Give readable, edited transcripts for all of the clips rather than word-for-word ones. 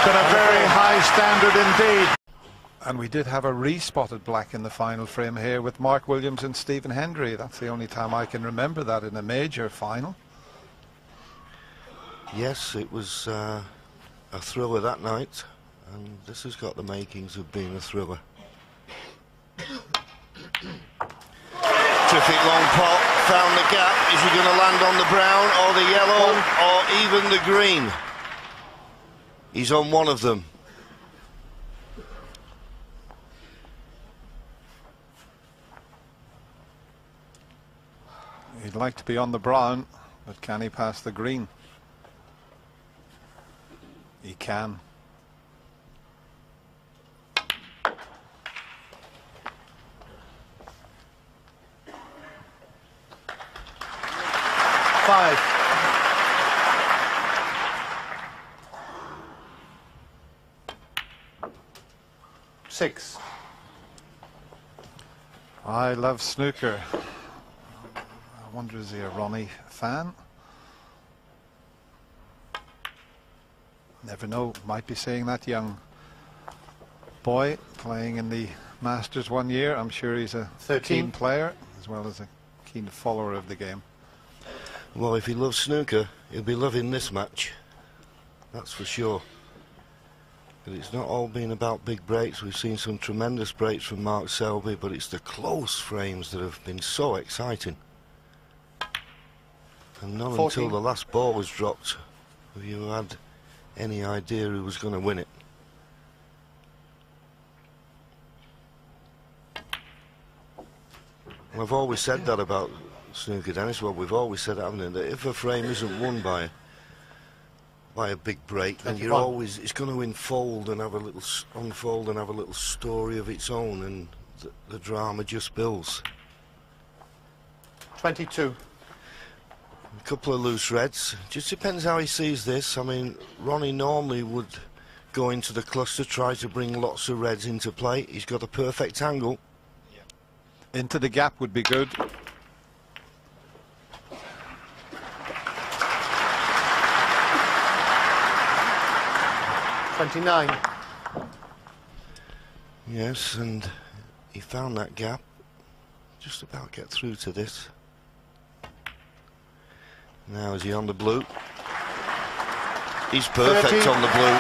It's been a very high standard indeed. And we did have a re-spotted black in the final frame here with Mark Williams and Stephen Hendry. That's the only time I can remember that in a major final. Yes, it was a thriller that night, and this has got the makings of being a thriller. Terrific long pot, found the gap. Is he going to land on the brown or the yellow or even the green? He's on one of them. He'd like to be on the brown, but can he pass the green? He can. Five. Six. I love snooker. I wonder, is he a Ronnie fan? Never know, might be seeing that young boy playing in the Masters one year. I'm sure he's a 13. keen player as well as a keen follower of the game. Well, if he loves snooker, he'll be loving this match. That's for sure. But it's not all been about big breaks. We've seen some tremendous breaks from Mark Selby, but it's the close frames that have been so exciting. And not 14. until the last ball was dropped have you had any idea who was going to win it. Well, I've always said that about snooker, Dennis. Well, we've always said, haven't we, that if a frame isn't won by a big break, then you're always, it's going to unfold and have a little story of its own, and the drama just builds. 22. A couple of loose reds. Just depends how he sees this. I mean, Ronnie normally would go into the cluster, try to bring lots of reds into play. He's got a perfect angle. Into the gap would be good. $29. Yes, and he found that gap. Just about get through to this. Now is he on the blue? He's perfect 13. on the blue.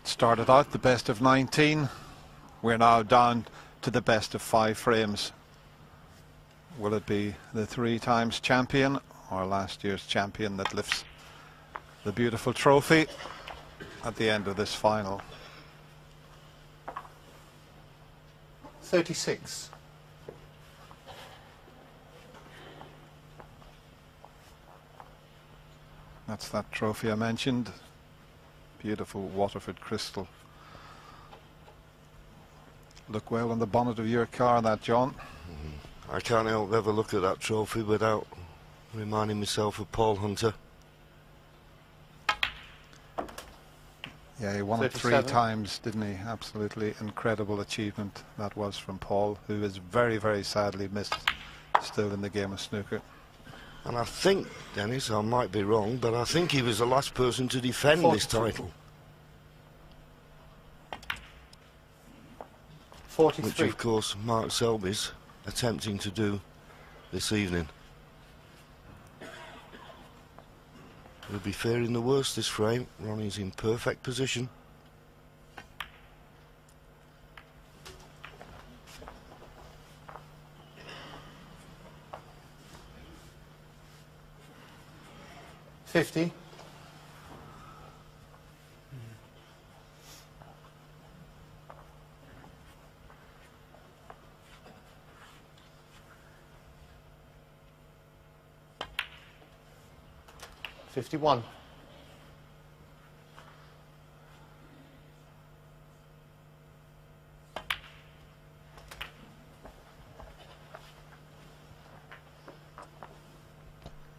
Started out the best of 19. We're now down to the best of 5 frames. Will it be the 3 times champion or last year's champion that lifts the beautiful trophy at the end of this final? 36. That's that trophy I mentioned. Beautiful Waterford crystal. Look well on the bonnet of your car, that, John. I can't help ever look at that trophy without reminding myself of Paul Hunter. Yeah, he won it 3 times, didn't he? Absolutely incredible achievement that was from Paul, who is very, very sadly missed still in the game of snooker. And I think, Dennis, I might be wrong, but I think he was the last person to defend this title. 43. Which, of course, Mark Selby's attempting to do this evening. He'll be faring the worst this frame. Ronnie's in perfect position. $50. $51.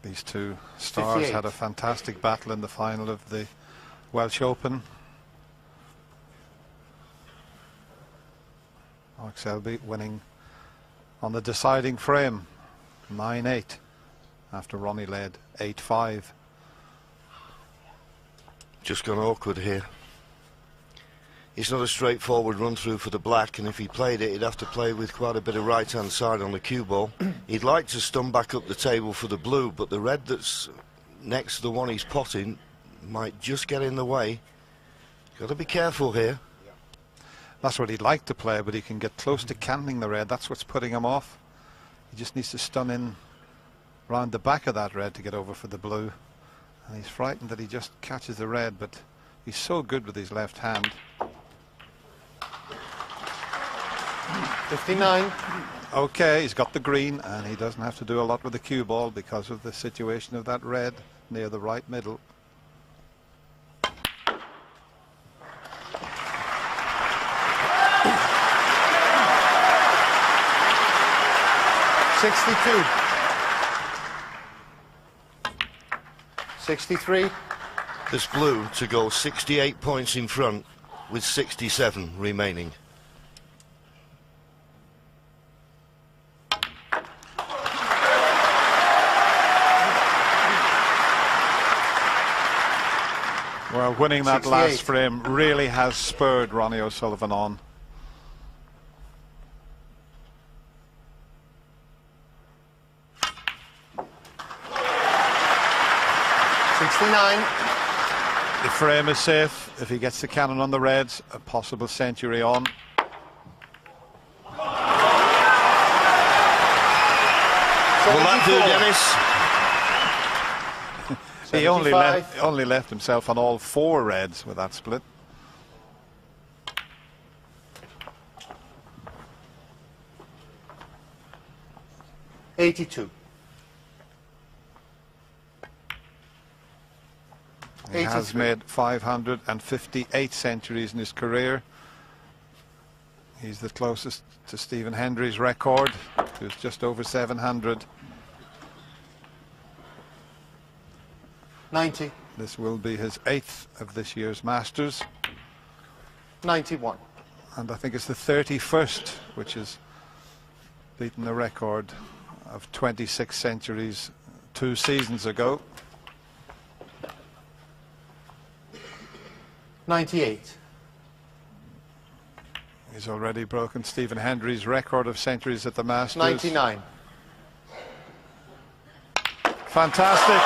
These two stars 58. had a fantastic battle in the final of the Welsh Open. Mark Selby winning on the deciding frame. 9-8 after Ronnie led 8-5. Just gone awkward here. It's not a straightforward run through for the black, and if he played it, he'd have to play with quite a bit of right hand side on the cue ball. He'd like to stun back up the table for the blue, but the red that's next to the one he's potting might just get in the way. Got to be careful here. That's what he'd like to play, but he can get close to canting the red. That's what's putting him off. He just needs to stun in round the back of that red to get over for the blue. And he's frightened that he just catches the red, but he's so good with his left hand. 59. Okay, he's got the green, and he doesn't have to do a lot with the cue ball because of the situation of that red near the right middle. $62. 63. This blue to go 68 points in front with 67 remaining. Well, winning that 68. last frame really has spurred Ronnie O'Sullivan on. $69. The frame is safe. If he gets the cannon on the reds, a possible century on. Will that do, Dennis? He only left himself on all 4 reds with that split. $82. He has made 558 centuries in his career. He's the closest to Stephen Hendry's record, who's just over 700. 90. This will be his 8th of this year's Masters. 91. And I think it's the 31st, which has beaten the record of 26 centuries 2 seasons ago. 98. He's already broken Stephen Hendry's record of centuries at the Masters. 99. Fantastic.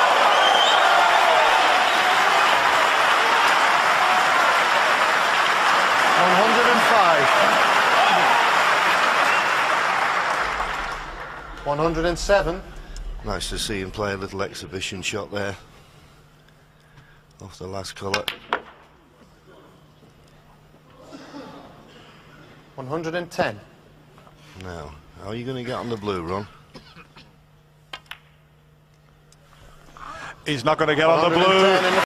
$107. Nice to see him play a little exhibition shot there off the last colour. 110. Now, how are you going to get on the blue, Ron? He's not going to get on the blue.